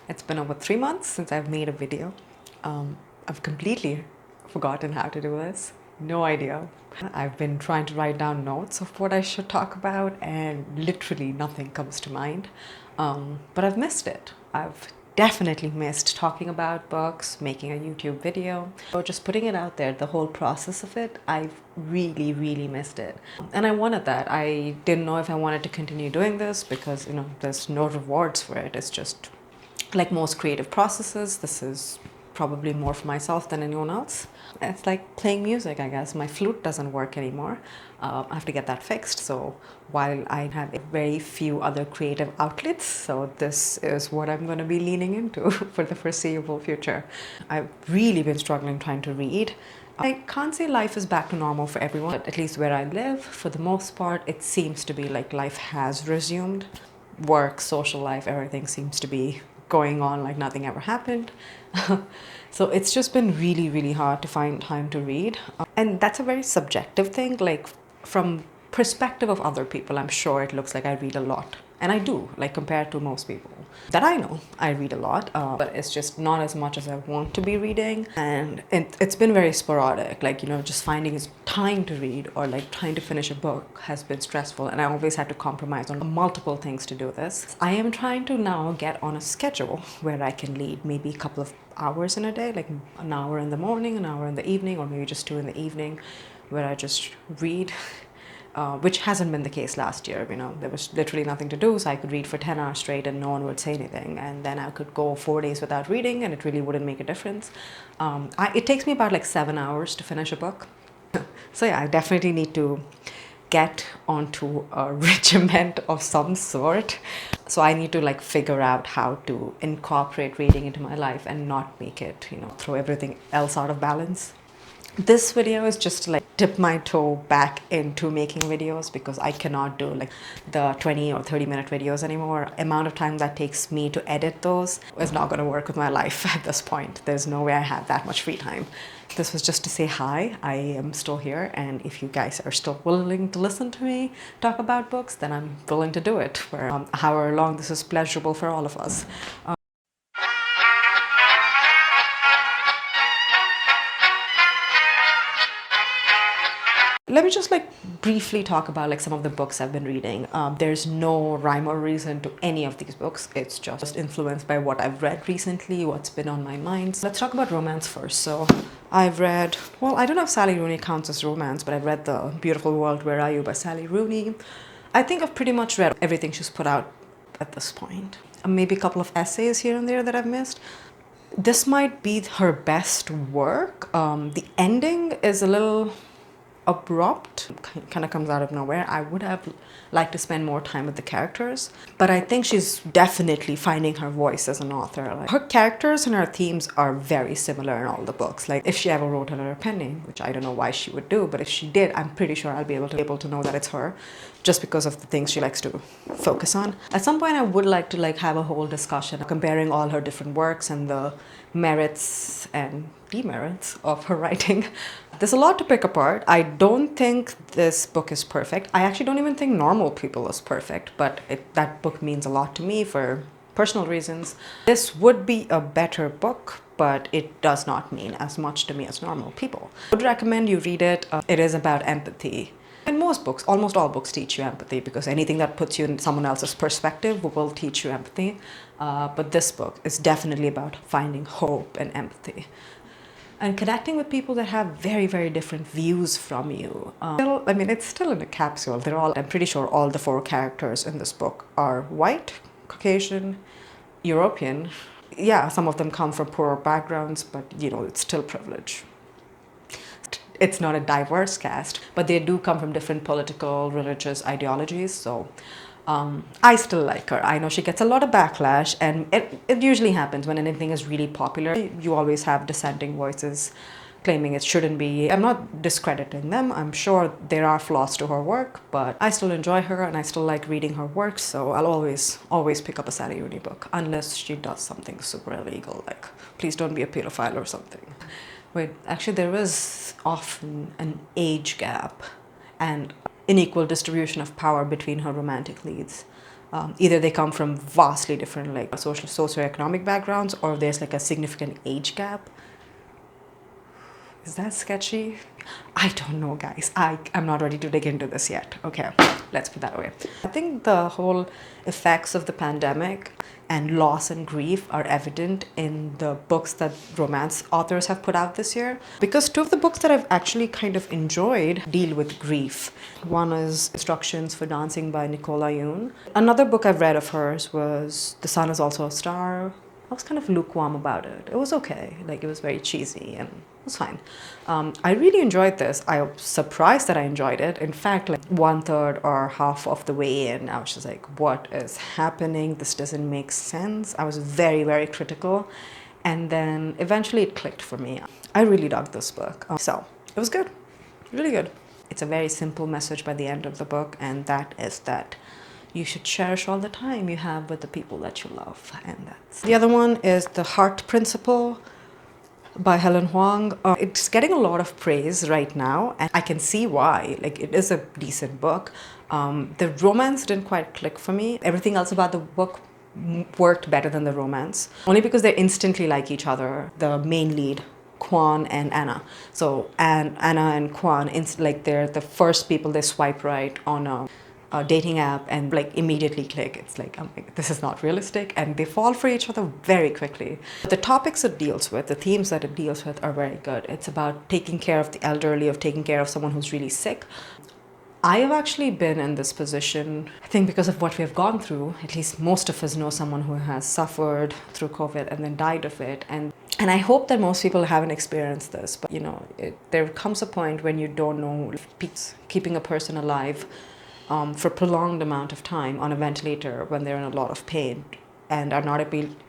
It's been over 3 months since I've made a video. I've completely forgotten how to do this. No idea. I've been trying to write down notes of what I should talk about and literally nothing comes to mind. But I've missed it. I've definitely missed talking about books, making a YouTube video, or just putting it out there. The whole process of it, I've really missed it. And I wanted that. I didn't know if I wanted to continue doing this because, there's no rewards for it. It's just like most creative processes, this is probably more for myself than anyone else. It's like playing music, I guess. My flute doesn't work anymore. I have to get that fixed. So while I have very few other creative outlets, so this is what I'm going to be leaning into for the foreseeable future. I've really been struggling trying to read. I can't say life is back to normal for everyone, but at least where I live, for the most part, it seems to be like life has resumed. Work, social life, everything seems to be going on like nothing ever happened. So it's just been really hard to find time to read. And that's a very subjective thing. Like from perspective of other people, I'm sure it looks like I read a lot. And I do, like compared to most people that I know, I read a lot, but it's just not as much as I want to be reading. And it's been very sporadic, like, just finding time to read or like trying to finish a book has been stressful. And I always had to compromise on multiple things to do this. I am trying to now get on a schedule where I can read maybe a couple of hours in a day, like an hour in the morning, an hour in the evening, or maybe just 2 in the evening, where I just read. Which hasn't been the case last year. There was literally nothing to do, so I could read for 10 hours straight and no one would say anything. And then I could go 4 days without reading and it really wouldn't make a difference. It takes me about like 7 hours to finish a book. So yeah, I definitely need to get onto a regiment of some sort. So I need to like figure out how to incorporate reading into my life and not make it, throw everything else out of balance. This video is just to like dip my toe back into making videos because I cannot do like the 20 or 30-minute videos anymore. Amount of time that takes me to edit those is not going to work with my life at this point. There's no way I have that much free time. This was just to say hi. I am still here, and if you guys are still willing to listen to me talk about books, then I'm willing to do it for however long this is pleasurable for all of us. Let me just like briefly talk about like some of the books I've been reading. There's no rhyme or reason to any of these books. It's just influenced by what I've read recently, what's been on my mind. So let's talk about romance first. So I've read, well, I don't know if Sally Rooney counts as romance, but I've read The Beautiful World, Where Are You by Sally Rooney. I think I've pretty much read everything she's put out at this point. Maybe a couple of essays here and there that I've missed. This might be her best work. The ending is a little abrupt, kind of comes out of nowhere. I would have liked to spend more time with the characters, but I think she's definitely finding her voice as an author. Like, her characters and her themes are very similar in all the books. Like if she ever wrote a letter penny, which I don't know why she would do, but if she did, I'm pretty sure I'll be able to know that it's her, just because of the things she likes to focus on. At some point, I would like to like have a whole discussion comparing all her different works and the merits and demerits of her writing. There's a lot to pick apart. I don't think this book is perfect. I actually don't even think Normal People is perfect, but that book means a lot to me for personal reasons. This would be a better book, but it does not mean as much to me as Normal People. I would recommend you read it. It is about empathy. And most books, almost all books, teach you empathy, because anything that puts you in someone else's perspective will teach you empathy. But this book is definitely about finding hope and empathy and connecting with people that have very different views from you. It's still in a capsule. I'm pretty sure all the 4 characters in this book are white, Caucasian, European. Yeah, some of them come from poorer backgrounds, but it's still privilege. It's not a diverse cast, but they do come from different political, religious ideologies. So I still like her. I know she gets a lot of backlash, and it usually happens when anything is really popular. You always have dissenting voices claiming it shouldn't be. I'm not discrediting them. I'm sure there are flaws to her work, but I still enjoy her and I still like reading her work. So I'll always pick up a Sally Rooney book, unless she does something super illegal, like please don't be a pedophile or something. Wait, actually there is often an age gap and unequal distribution of power between her romantic leads. Either they come from vastly different like socioeconomic backgrounds, or there's like a significant age gap. Is that sketchy? I don't know, guys. I'm not ready to dig into this yet. Okay, let's put that away. I think the whole effects of the pandemic and loss and grief are evident in the books that romance authors have put out this year. Because two of the books that I've actually kind of enjoyed deal with grief. One is Instructions for Dancing by Nicola Yoon. Another book I've read of hers was The Sun is Also a Star. I was kind of lukewarm about it. It was okay. Like, it was very cheesy and it was fine. I really enjoyed this. I was surprised that I enjoyed it. In fact, like 1/3 or half of the way in, I was just like, what is happening? This doesn't make sense. I was very, very critical. And then eventually it clicked for me. I really dug this book. So it was good, really good. It's a very simple message by the end of the book, and that is that you should cherish all the time you have with the people that you love. And that's the other one is The Heart Principle by Helen Hoang. It's getting a lot of praise right now, and I can see why. Like, it is a decent book. The romance didn't quite click for me. Everything else about the book worked better than the romance, only because they're instantly like each other. The main lead, Kwan and Anna. So Anna and Kwan, like, they're the first people they swipe right on a dating app and like immediately click. It's like, this is not realistic, and they fall for each other very quickly. The topics it deals with, the themes that it deals with are very good. It's about taking care of the elderly, of taking care of someone who's really sick. I have actually been in this position, I think because of what we have gone through. At least most of us know someone who has suffered through COVID and then died of it. And I hope that most people haven't experienced this, but you know, there comes a point when you don't know if keeping a person alive for a prolonged amount of time on a ventilator when they're in a lot of pain and are not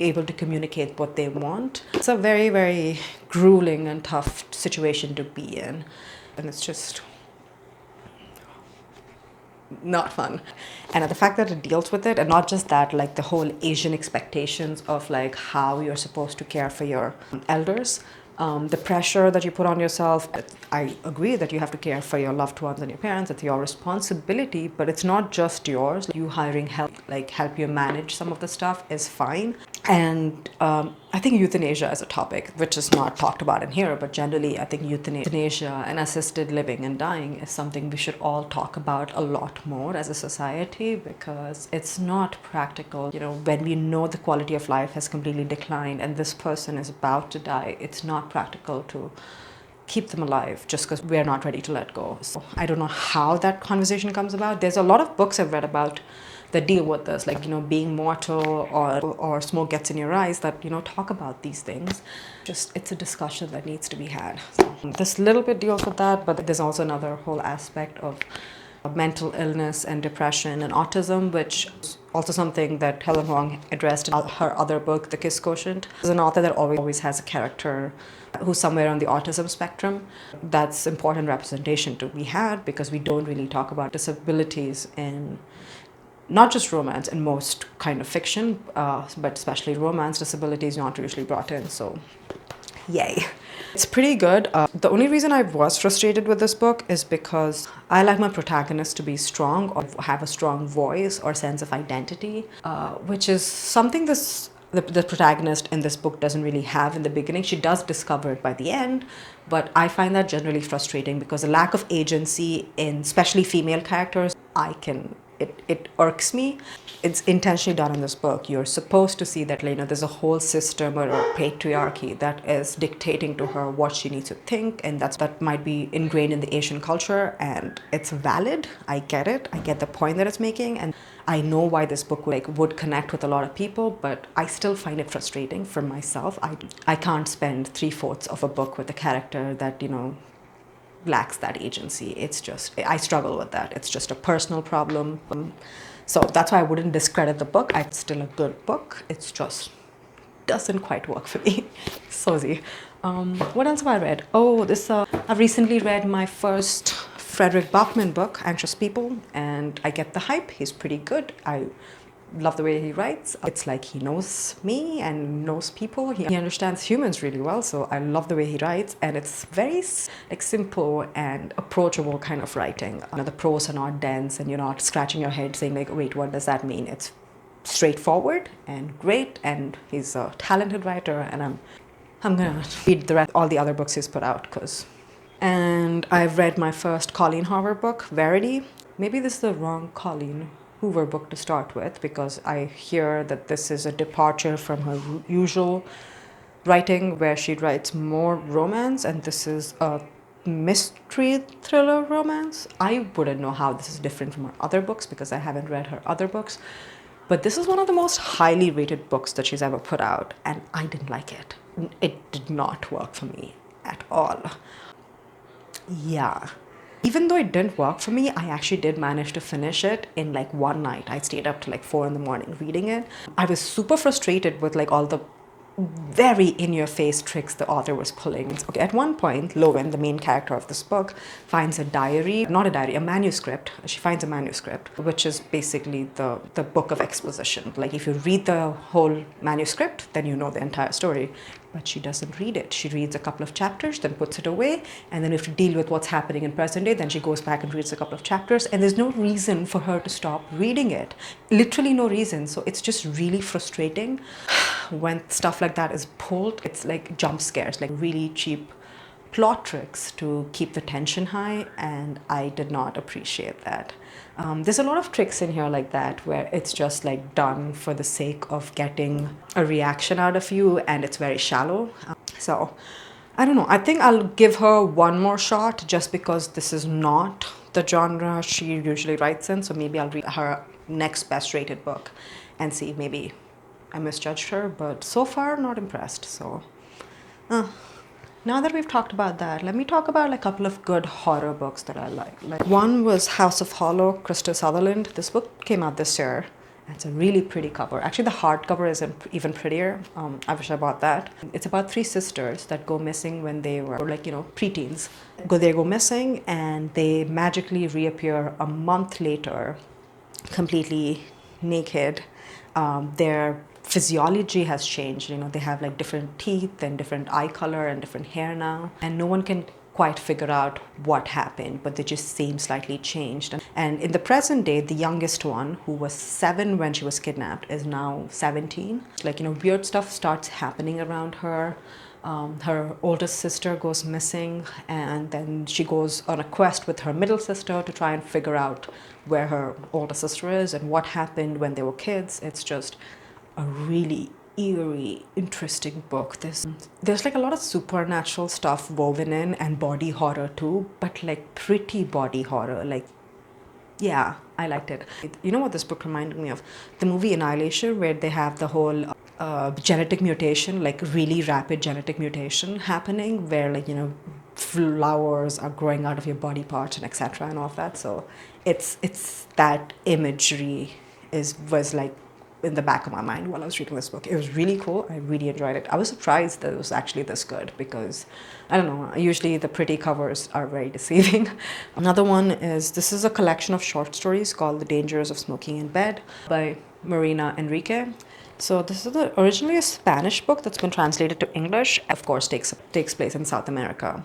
able to communicate what they want. It's a very, very grueling and tough situation to be in. And it's just not fun. And the fact that it deals with it, and not just that, like the whole Asian expectations of like how you're supposed to care for your elders, the pressure that you put on yourself. I agree that you have to care for your loved ones and your parents. It's your responsibility, but it's not just yours. You hiring help, like help you manage some of the stuff, is fine. And I think euthanasia is a topic which is not talked about in here, but generally I think euthanasia and assisted living and dying is something we should all talk about a lot more as a society, because it's not practical. You know, when we know the quality of life has completely declined and this person is about to die, it's not practical to keep them alive just because we're not ready to let go. So I don't know how that conversation comes about. There's a lot of books I've read about that deal with this, like, you know, being mortal or smoke gets in your eyes, that, you know, talk about these things. Just, it's a discussion that needs to be had. So this little bit deals with that, but there's also another whole aspect of mental illness and depression and autism, which is also something that Helen Hoang addressed in her other book, The Kiss Quotient. There's an author that always has a character who's somewhere on the autism spectrum. That's important representation to be had, because we don't really talk about disabilities in not just romance, in most kind of fiction, but especially romance, disabilities not usually brought in. So yay. It's pretty good. The only reason I was frustrated with this book is because I like my protagonist to be strong or have a strong voice or sense of identity, which is something the protagonist in this book doesn't really have in the beginning. She does discover it by the end, but I find that generally frustrating because the lack of agency in especially female characters, it irks me. It's intentionally done in this book. You're supposed to see that, you know, there's a whole system or a patriarchy that is dictating to her what she needs to think, and that might be ingrained in the Asian culture, and it's valid. I get it. I get the point that it's making, and I know why this book would connect with a lot of people, but I still find it frustrating for myself. I can't spend 3/4 of a book with a character that, you know, lacks that agency. It's just, I struggle with that. It's just a personal problem. So that's why I wouldn't discredit the book. It's still a good book. It's just doesn't quite work for me. Sozy. What else have I read? Oh, I've recently read my first Fredrik Backman book, Anxious People, and I get the hype. He's pretty good. I love the way he writes. It's like he knows me and knows people. He understands humans really well, so I love the way he writes, and it's very like simple and approachable kind of writing. The prose are not dense, and you're not scratching your head saying like, wait, what does that mean? It's straightforward and great, and he's a talented writer, and I'm gonna read all the other books he's put out. And I've read my first Colleen Hoover book, Verity. Maybe this is the wrong Colleen Hoover book to start with, because I hear that this is a departure from her usual writing, where she writes more romance, and this is a mystery thriller romance. I wouldn't know how this is different from her other books because I haven't read her other books, but this is one of the most highly rated books that she's ever put out, and I didn't like it. It did not work for me at all. Yeah. Even though it didn't work for me, I actually did manage to finish it in like one night. I stayed up till like 4 a.m. reading it. I was super frustrated with like all the very in-your-face tricks the author was pulling. Okay, at one point, Lowen, the main character of this book, finds a manuscript. She finds a manuscript, which is basically the book of exposition. Like if you read the whole manuscript, then you know the entire story. But she doesn't read it. She reads a couple of chapters, then puts it away, and then if to deal with what's happening in present day, then she goes back and reads a couple of chapters, and there's no reason for her to stop reading it. Literally no reason. So it's just really frustrating when stuff like that is pulled. It's like jump scares, like really cheap plot tricks to keep the tension high, and I did not appreciate that. There's a lot of tricks in here like that where it's just like done for the sake of getting a reaction out of you, and it's very shallow. So I don't know. I think I'll give her one more shot just because this is not the genre she usually writes in. So maybe I'll read her next best rated book and see. Maybe I misjudged her, but so far not impressed. So now that we've talked about that, let me talk about like a couple of good horror books that I like. One was House of Hollow, Krystal Sutherland. This book came out this year. It's a really pretty cover. Actually, the hardcover is even prettier. I wish I bought that. It's about 3 sisters that go missing when they were preteens. They go missing, and they magically reappear a month later, completely naked. Their physiology has changed. They have like different teeth and different eye color and different hair now, and no one can quite figure out what happened, but they just seem slightly changed. And in the present day, the youngest one, who was 7 when she was kidnapped, is now 17. Weird stuff starts happening around her. Her oldest sister goes missing, and then she goes on a quest with her middle sister to try and figure out where her older sister is and what happened when they were kids. It's just a really eerie, interesting book. There's like a lot of supernatural stuff woven in, and body horror too, but like pretty body horror. Yeah, I liked it. You know what this book reminded me of? The movie Annihilation, where they have the whole genetic mutation, like really rapid genetic mutation happening, where flowers are growing out of your body parts and etc. and all of that. So it's that imagery was like in the back of my mind while I was reading this book. It was really cool. I really enjoyed it. I was surprised that it was actually this good, because I don't know, usually the pretty covers are very deceiving. Another one this is a collection of short stories called The Dangers of Smoking in Bed by Mariana Enriquez. So this is originally a Spanish book that's been translated to English. Of course, takes place in South America.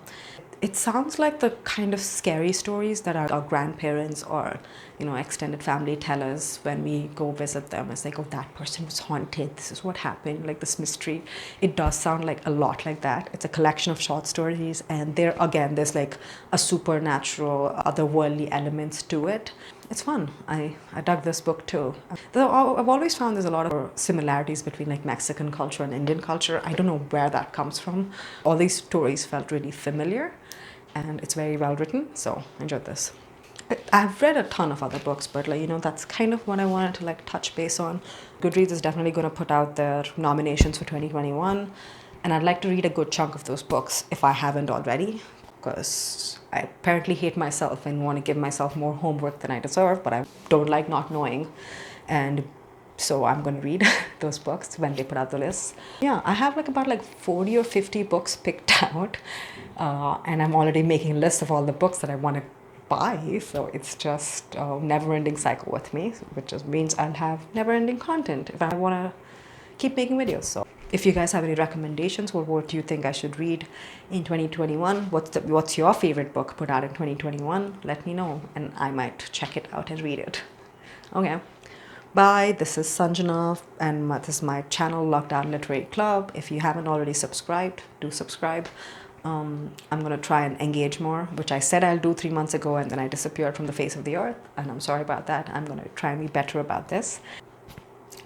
It sounds like the kind of scary stories that our grandparents or extended family tell us when we go visit them. It's like, oh, that person was haunted, this is what happened, like this mystery. It does sound like a lot like that. It's a collection of short stories, and there's like a supernatural, otherworldly elements to it. It's fun. I dug this book too. Though I've always found there's a lot of similarities between like Mexican culture and Indian culture. I don't know where that comes from. All these stories felt really familiar, and it's very well written, so I enjoyed this. I've read a ton of other books, but that's kind of what I wanted to touch base on. Goodreads is definitely going to put out their nominations for 2021, and I'd like to read a good chunk of those books if I haven't already, because I apparently hate myself and want to give myself more homework than I deserve, but I don't like not knowing, and so I'm going to read those books when they put out the lists. Yeah, I have about 40 or 50 books picked out, and I'm already making a list of all the books that I want to buy, so it's just a never-ending cycle with me, which just means I'll have never-ending content if I want to keep making videos. So if you guys have any recommendations or what do you think I should read in 2021, what's your favorite book put out in 2021, let me know and I might check it out and read it. Okay, bye. This is Sanjana and this is my channel Lockdown Literary Club. If you haven't already subscribed, do subscribe. I'm gonna try and engage more, which I said I'll do 3 months ago and then I disappeared from the face of the earth, and I'm sorry about that. I'm gonna try and be better about this.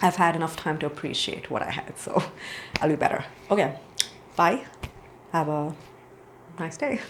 I've had enough time to appreciate what I had, so I'll be better. Okay, bye. Have a nice day.